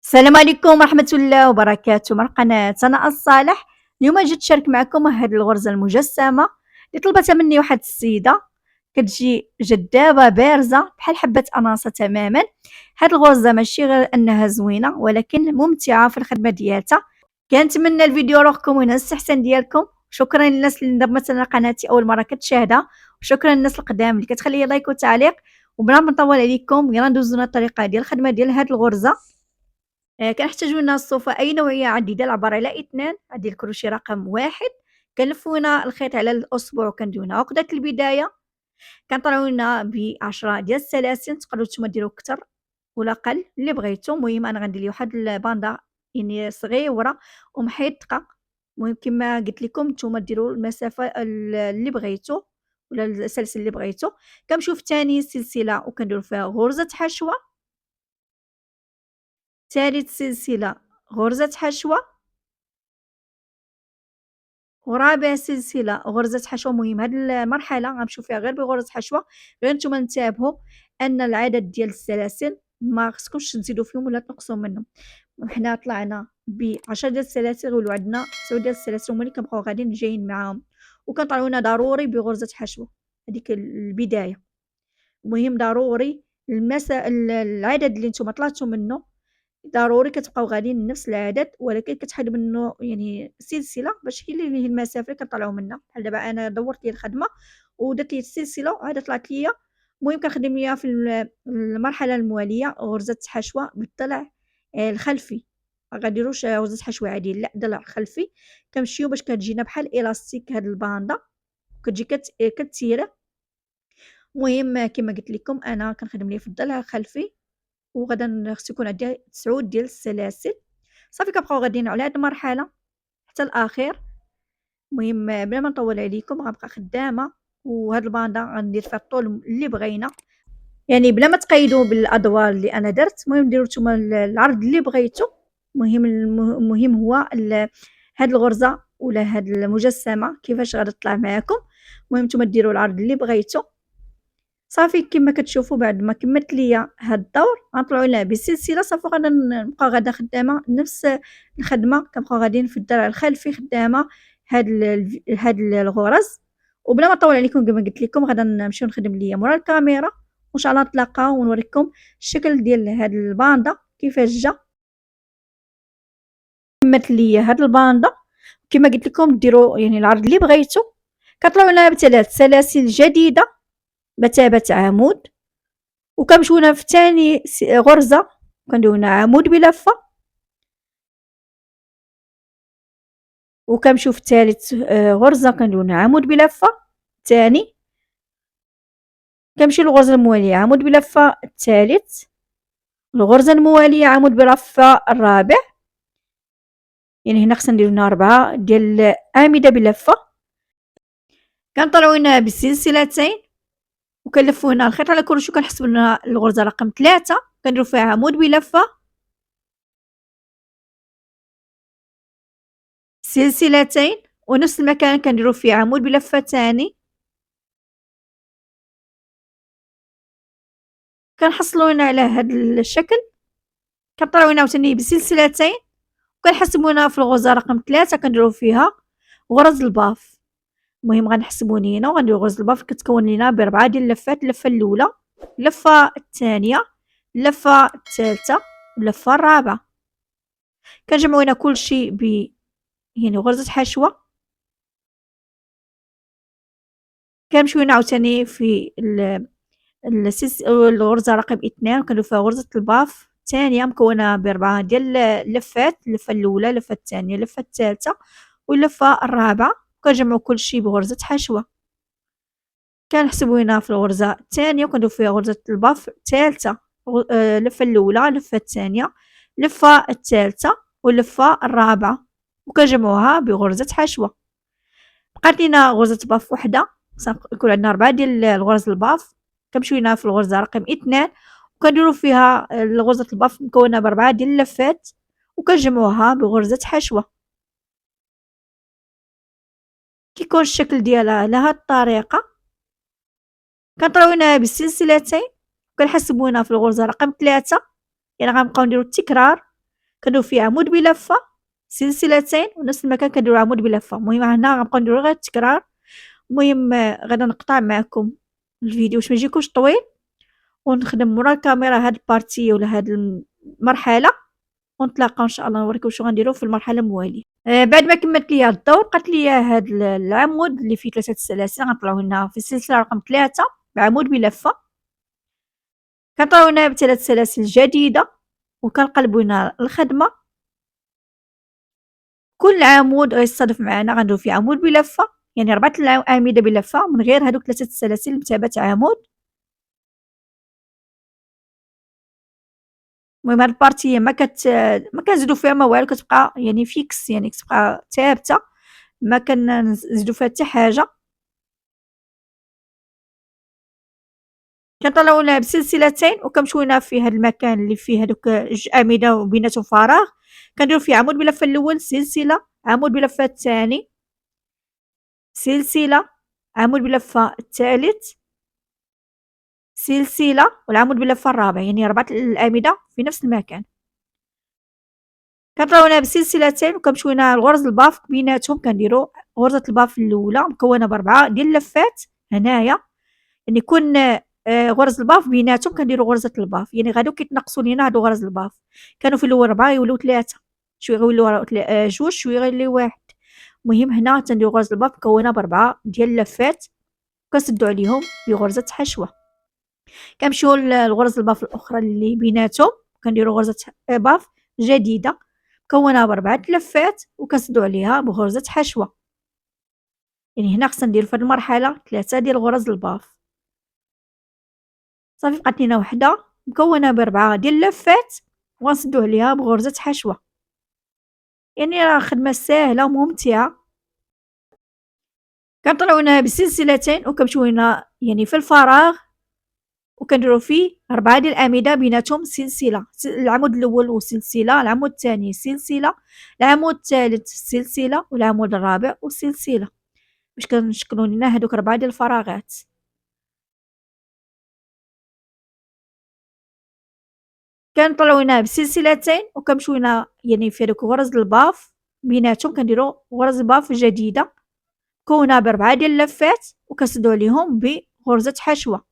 السلام عليكم ورحمة الله وبركاته من قناة سناء الصالح. اليوم جيت نشارك معكم هذه الغرزة المجسمة اللي طلبتها مني واحد السيدة، كتجي جذابة بارزة بحال حبة أناصة تماما. هذه الغرزة ماشي غير أنها زوينة ولكن ممتعة في الخدمة ديالتها. كنتمنى الفيديو يروحكم وينال الاستحسان ديالكم. شكرا للناس اللي انضمت لقناتي أول مرة كتشاهدها، وشكرا للناس القدام اللي كتخلي لايك وتعليق. وبلا ما نطول عليكم يلا ندوزو الطريقة ديال الخدمة ديال هذه الغرزة. كنحتاجو لنا الصوفة أي نوعية عديدة العبارة على 2. غادي الكروشي رقم 1. كنلفو هنا الخيط على الأصبع وكنديرو هنا عقدة البداية. كنطلعو هنا ب10 ديال السلاسل، تقدرو نتوما ديرو كتر ولا قل اللي بغيتو. المهم أنا غندير ليه واحد الباندا يعني صغيورة ومحيطقة. المهم كما قلت لكم نتوما ديرو المسافة اللي بغيتو ولا السلسل اللي بغيتو. كنمشيو في تاني سلسلة وكنديرو فيها غرزة حشوة، ثالث سلسلة غرزة حشوة، ورابع سلسلة غرزة حشوة. مهم هاد المرحلة غنمشيو فيها غير بغرزة حشوة، غير نتوما انتبهوا أن العدد ديال السلاسل ما خصكمش تزيدوا فيهم ولا تنقصوا منهم. حنا طلعنا ب10 ديال السلاسل ولو عندنا 9 ديال السلاسل هما اللي كنبقاو غاديين جايين معاهم، وكنطلعو هنا ضروري بغرزة حشوة. هذيك البداية المهم ضروري العدد اللي نتوما طلعتو منه ضروري كتبقاو غاديين نفس العدد، ولكن كتحيدوا منه يعني سلسله باش هي اللي هي المسافه اللي كنطلعوا منها. بحال دابا انا دورت لي الخدمه ودرت لي السلسله عاد طلعت ليا. المهم كنخدم ليها في المرحله المواليه غرزه حشوه بالضلع الخلفي. ما غنديروش غرزه حشوه عاديه، لا ضلع خلفي. كنمشيو باش كتجينا بحال الاستيك هاد الباندا، كتجي كتيره. المهم كما قلت لكم انا كنخدم ليها في الضلع الخلفي، وغدا خصو يكون عندي 9 ديال السلاسل. صافي كنبقاو غاديين على هاد المرحلة حتى الأخير. المهم بلا ما نطول عليكم غنبقى خدامة، وهاد الباندا غندير فيها الطول اللي بغينا، يعني بلا ما تقيدوا بالأدوار اللي أنا درت. المهم ديروا نتوما العرض اللي بغيتو. المهم هو هاد الغرزة ولا هاد المجسمة كيفاش غادي تطلع معاكم. المهم نتوما ديروا العرض اللي بغيتو. صافي كما كتشوفوا بعد ما كملت ليا هاد الدور غنطلعوا لها بسلسله. صافي غادا نبقى غادا خدامه نفس الخدمه، كنبقاو غاديين في الدرع الخلفي خدامه هاد الغرز. وبلا ما نطول عليكم كما قلت لكم غادا نمشيو نخدم ليا مورا الكاميرا، وان شاء الله نتلاقاو ونوريكم الشكل ديال هاد الباندا كيفاش جا. كملت ليا هاد الباندا كما قلت لكم ديروا يعني العرض اللي بغيتو. كطلعوا لنا بثلاث سلاسل جديده مثابه عمود، وكنمشيو هنا في ثاني غرزة كنديرو هنا عمود بلفة، وكنمشيو في ثالث غرزة كنديرو هنا عمود بلفة ثاني، كنمشيو للغرزة الموالية عمود بلفة الثالث، الغرزة الموالية عمود بلفة الرابع. يعني هنا خصنا نديرو هنا 4 ديال أعمدة بلفة. كنطلعو هنا بسلسلتين وكنلفو هنا الخيط على كرشي، وكنحسبو هنا الغرزة رقم 3 كنديرو فيها عمود بلفة سلسلتين، ونفس المكان كنديرو فيه عمود بلفة ثاني. كنحصلو هنا على هاد الشكل. كنطلعو هنا عاوتاني بسلسلتين وكنحسبو هنا في الغرزة رقم 3 كنديرو فيها غرز الباف. المهم غنحسبو هنا وغنديرو غرز الباف كتكون لينا ب4 ديال اللفات. اللفة الأولى، اللفة الثانية، اللفة الثالثة، واللفة الرابعة. كنجمعو هنا كلشي ب يعني غرزة حشوة. كنمشيو هنا عاوتاني في الغرزة رقم 2 وكنديرو فيها غرزة الباف الثانية مكونة ب4 ديال اللفات. اللفة الأولى، اللفة الثانية، اللفة الثالثة، واللفة الرابعة. كنجمعو كلشي بغرزة حشوة. كنحسبو هنا في الغرزة الثانية وكنديرو فيها غرزة الباف الثالثة، اللفة الأولى، اللفة الثانية، اللفة الثالثة، واللفة الرابعة، وكنجمعوها بغرزة حشوة. بقات لينا غرزة باف وحدة، يكون عندنا 4 ديال الغرز الباف. كنمشيو هنا في الغرزة رقم 2 وكنديرو فيها غرزة الباف مكونة ب4 ديال اللفات وكنجمعوها بغرزة حشوة. كيكون الشكل ديالها على هاد الطريقة. كنطلعو هنا بالسلسلتين وكنحسبو هنا في الغرزة رقم 3. يعني غنبقاو نديرو التكرار كنديرو فيه عمود بلفة، سلسلتين، ونفس المكان كنديرو عمود بلفة. المهم هنا غنبقاو نديرو غير التكرار. المهم غادا نقطع معكم الفيديو باش ما يجيكوش طويل، ونخدم مورا الكاميرا هاد البارتي ولا هاد المرحلة، ونتلاقاو ان شاء الله نوريكم شنو غنديرو في المرحلة الموالية. بعد ما كملت ليا الدور بقات ليا هاد العمود اللي فيه 3 سلاسل غنطلعو هنا في السلسلة رقم 3 بعمود بلفة، كنطلعو هنا ب3 سلاسل جديدة، وكنقلبو هنا الخدمة. كل عمود غيصطادف معنا غنديرو فيه عمود بلفة، يعني 4 أعمدة بلفة من غير هادوك 3 السلاسل بثبات عمود. المهم هاد البارتي ما كنزيدو فيها ما والو، كتبقى يعني فيكس، يعني كتبقى ثابتة، ما كنزيدو فيها حتى حاجة. كنطلعو لها بسلسلتين، وكنمشيو في هاد المكان اللي فيه هادوك جوج أعمدة وبيناتهم فراغ، كنديرو فيه عمود بلفة الأول، سلسلة، عمود بلفة الثاني، سلسلة، عمود بلفة الثالث، سلسلة، والعمود بلفة الرابع، يعني 4 الأعمدة في نفس المكان. كنطلعو هنا بسلسلتين، وكنمشيو هنا لغرز الباف بيناتهم، كنديرو غرزة الباف الأولى مكونة ب4 ديال اللفات هنايا، يعني كون غرز الباف بيناتهم كنديرو غرزة الباف، يعني غادو كيتنقصوا لينا هادو غرز الباف، كانوا في الأول 4 يوليو 3، شويه غيوليو جوج، شويه غيوليو 1. المهم هنا تنديرو غرز الباف مكونة ب4 ديال اللفات، وكنسدو عليهم بغرزة حشوة. كنمشيو لغرز الباف الأخرى اللي بيناتهم، كنديرو غرزة باف جديدة مكونة ب4 لفات، وكنسدو عليها بغرزة حشوة. يعني هنا خصنا نديرو في هاد المرحلة 3 ديال غرز الباف. صافي بقات لينا وحدة مكونة ب4 ديال اللفات، وغنسدو عليها بغرزة حشوة. يعني راه خدمة ساهلة وممتعة. كنطلعو هنا بسلسلتين، وكنمشيو هنا يعني في الفراغ، وكنديرو فيه 4 ديال الأعمدة بيناتهم سلسلة، العمود الأول وسلسلة، العمود الثاني سلسلة، العمود الثالث سلسلة، والعمود الرابع وسلسلة، باش كنشكلو لينا هادوك 4 ديال الفراغات. كنطلعو هنا بسلسلتين، وكنمشيو هنا يعني في هادوك غرز الباف بيناتهم، كنديرو غرز باف جديدة مكونة ب4 ديال اللفات، وكنسدو عليهم بغرزة حشوة.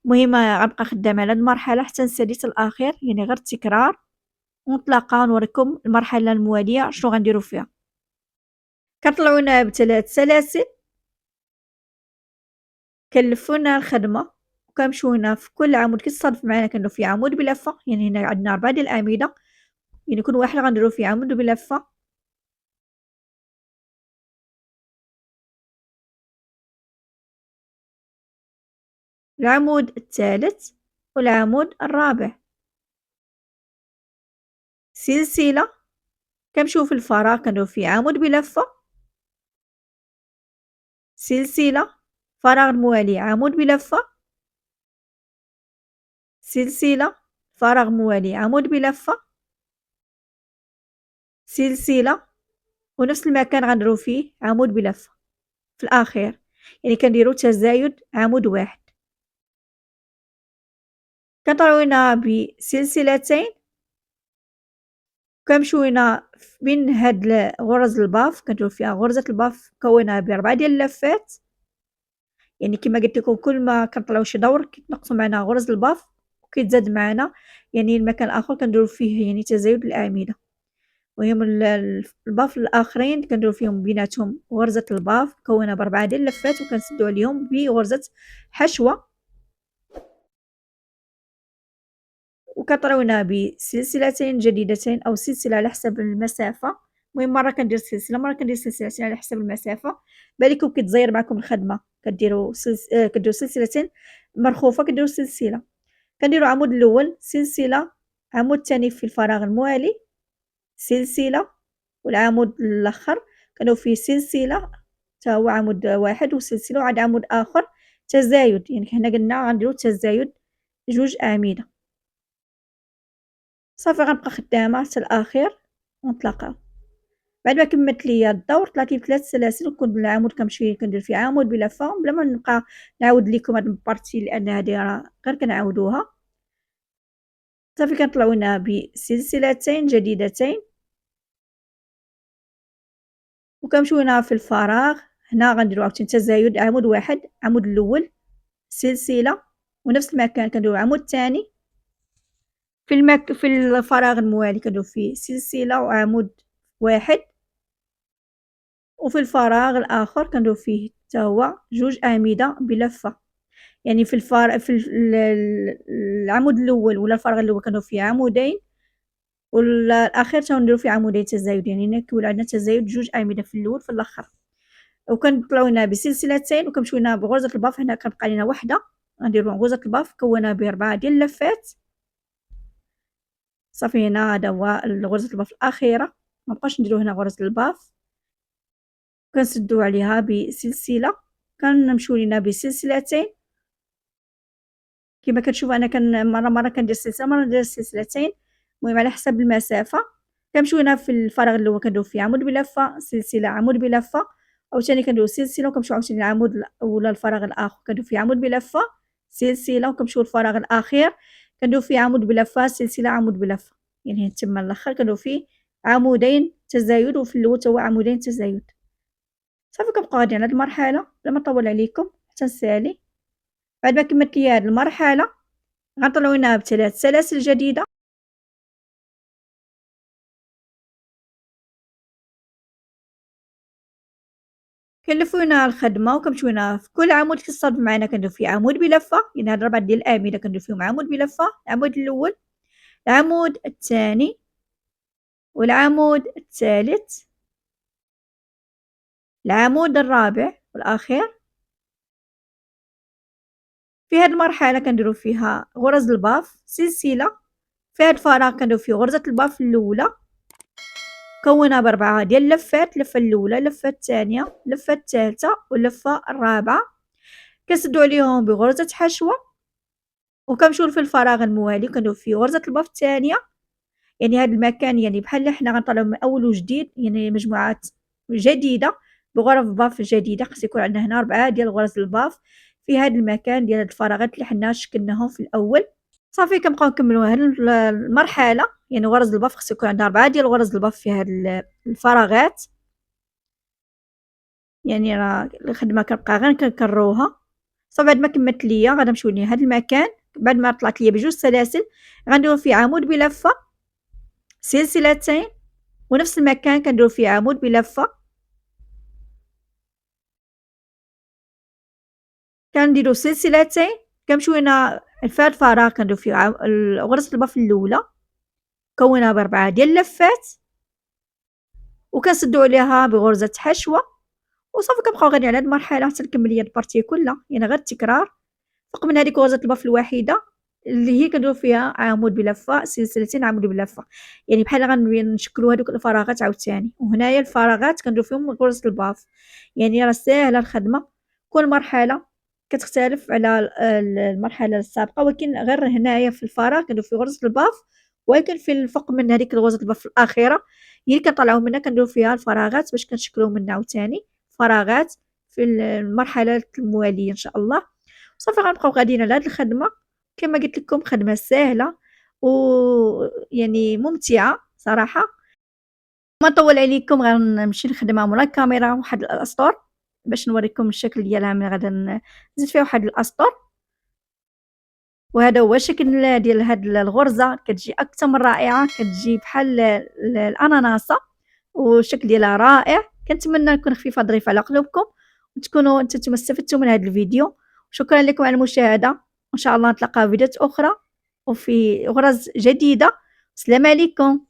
المهم غنبقى خدامة على هاد المرحلة حتى نساليت الأخير، يعني غير التكرار، ونتلاقاو نوريكم المرحلة الموالية شنو غنديرو فيها. كنطلعو هنا ب3 سلاسل، كنلفو هنا الخدمة، وكنمشيو هنا في كل عمود كيتصادف معانا كنديرو فيه عمود بلفة، يعني هنا عندنا 4 ديال الأعمدة، يعني كل واحد غنديرو فيه عمود بلفة. العمود الثالث، والعمود الرابع، سلسلة، كنمشيو في الفراغ كنديرو فيه عمود بلفة، سلسلة، فراغ الموالي عمود بلفة، سلسلة، فراغ موالي عمود بلفة، سلسلة، ونفس المكان غنديرو فيه عمود بلفة في الأخير، يعني كنديرو تزايد عمود واحد. كنطلعو هنا بسلسلتين، كنمشيو هنا بين هاد غرز الباف كنديرو فيها غرزة الباف مكونة ب4 ديال اللفات، يعني كما قلت لكم كل ما كنطلعو شي دور كيتنقصوا معنا غرز الباف، وكيتزاد معنا يعني المكان الآخر كنديرو فيه يعني تزايد الأعمدة. المهم الباف الآخرين كنديرو فيهم بيناتهم غرزة الباف مكونة ب4 ديال اللفات، وكنسدو عليهم بغرزة حشوة، وكنطلعو هنا بسلسلتين جديدتين أو سلسلة على حسب المسافة. المهم مرة كندير سلسلة، مرة كندير سلسلتين على حسب المسافة. بالكم كتزير معكم الخدمة كديرو كديرو سلسلتين مرخوفة، كديرو سلسلة، كنديرو عمود الأول سلسلة، عمود الثاني في الفراغ الموالي سلسلة، والعمود الآخر كنديرو فيه سلسلة تا هو عمود واحد وسلسلة، وعاد عمود آخر تزايد، يعني حنا قلنا غنديرو تزايد 2 أعمدة. صافي غنبقى خدامة حتى الأخير، ونتلاقاو. بعد ما كملت ليا الدور طلعت لي ب3 سلاسل، وكل العمود كنمشي كندير فيه عمود بلفة بلا ما نبقى نعاود ليكم هاد البارتي، لأن هادي راه غير كنعاودوها. صافي كنطلعو هنا بسلسلتين جديدتين، وكنمشيو هنا في الفراغ. هنا غنديرو عاوتاني تزايد عمود واحد، العمود الأول سلسلة، ونفس المكان كنديرو العمود الثاني، في الفراغ الموالي كنديرو فيه سلسلة وعمود واحد، وفي الفراغ الآخر كنديرو فيه حتى هو جوج أعمدة بلفة. يعني في العمود الأول ولا الفراغ الأول كنديرو فيه عمودين، والأخير تنديرو فيه عمودين تزايد، يعني هنا كيولي عندنا تزايد جوج أعمدة في الأول في الآخر. وكنطلعو هنا بسلسلتين، وكنمشيو هنا بغرزة الباف. هنا كنبقى لينا وحدة، غنديرو غرزة الباف مكونة ب4 ديال اللفات. صافي هنا هذا هو غرزة الباف الأخيرة، مبقاوش نديرو هنا غرزة الباف. كنسدو عليها بسلسلة، كنمشيو لينا بسلسلتين كما كتشوفوا. انا مرة كندير سلسلة، مرة ندير سلسلتين، المهم على حسب المسافة. كنمشيو هنا في الفراغ الاول كنديرو فيه عمود بلفة، سلسلة، عمود بلفة، عاوتاني كنديرو سلسلة، وكنمشيو عاوتاني للعمود ولا الفراغ الآخر كنديرو فيه عمود بلفة، سلسلة، وكنمشيو للفراغ الأخير كنديرو فيه عمود بلفة، سلسلة، عمود بلفة. يعني تما الاخر كنديرو فيه عمودين تزايد، وفي الأول تا هو عمودين تزايد. صافي كنبقاو غاديين على هاد المرحلة بلا ما نطول عليكم حتى نسالي. بعد ما كملت ليا هاد المرحلة غنطلعو هنا ب3 سلاسل جديدة، كنلفو هنا الخدمة، وكنمشيو هنا في كل عمود كيصطادف معنا كندير فيه عمود بلفة. يعني هاد 4 ديال الأعمدة كندير فيهم عمود بلفة، العمود الأول، العمود الثاني، والعمود الثالث، العمود الرابع والأخير. في هاد المرحلة كنديرو فيها غرز الباف سلسلة. في هاد الفراغ كنديرو فيه غرزة الباف الأولى مكونة ب4 ديال اللفات، اللفة الأولى، اللفة الثانية، اللفة الثالثة، واللفة الرابعة. كنسدو عليهم بغرزة حشوة، وكنمشيو في الفراغ الموالي كنديرو فيه غرزة الباف الثانية. يعني هاد المكان يعني بحال حنا غنطلعو من أول وجديد، يعني مجموعات جديدة بغرف باف جديدة. خص يكون عندنا هنا 4 ديال غرز الباف في هاد المكان ديال هاد الفراغات اللي حنا شكلناهم في الأول. صافي كنبقاو نكملو هاد المرحلة. يعني غرز الباف خص يكون عندنا 4 ديال غرز الباف في هاد الفراغات. يعني راه الخدمة كنبقى غير نكرروها. صافي بعد ما كملت ليا غادا نمشيو لهاد المكان. بعد ما طلعت ليا بجوج سلاسل غنديرو فيه عمود بلفة، سلسلتين، ونفس المكان كنديرو فيه عمود بلفة. كنديرو سلسلتين، كنمشيو هنا في هاد الفراغ كنديرو فيه غرزة الباف الأولى مكونة ب4 ديال اللفات، وكنسدو عليها بغرزة حشوة. وصافي كنبقاو غاديين على هاد المرحلة حتى نكمل ليا البارتي كلها، يعني غير التكرار. فوق من هذيك غرزة الباف الوحيدة اللي هي كنديرو فيها عمود بلفة، سلسلتين، عمود بلفة. يعني بحال غنشكلو هادوك الفراغات عاوتاني. وهنايا الفراغات كنديرو فيهم غرزة الباف. يعني راه ساهلة الخدمة. كل مرحلة كتختلف على المرحلة السابقة، ولكن غير هنايا في الفراغ كنديرو فيه غرزة الباف، ولكن في الفوق من هذيك غرزة الباف الأخيرة هي اللي كنطلعو منها كنديرو فيها الفراغات باش كنشكلو منها عاوتاني فراغات في المرحلة الموالية إن شاء الله. صافي غنبقاو غاديين على هاد الخدمة. كما قلت لكم خدمة ساهلة ويعني ممتعة صراحة. ما نطول عليكم غنمشي نخدمها مورا الكاميرا واحد الأسطر باش نوريكم الشكل ديالها ملي غادا نزيد فيها واحد الأسطر. وهذا هو الشكل ديال هاد الغرزة، كتجي أكثر من رائعة، كتجي بحال الأناناسة والشكل ديالها رائع. كنتمنى نكون خفيفة ظريفة على قلوبكم، وتكونوا نتوما استفدتوا من هذا الفيديو. شكرا لكم على المشاهدة، وإن شاء الله نتلاقاو في فيديوهات أخرى وفي غرز جديدة. السلام عليكم.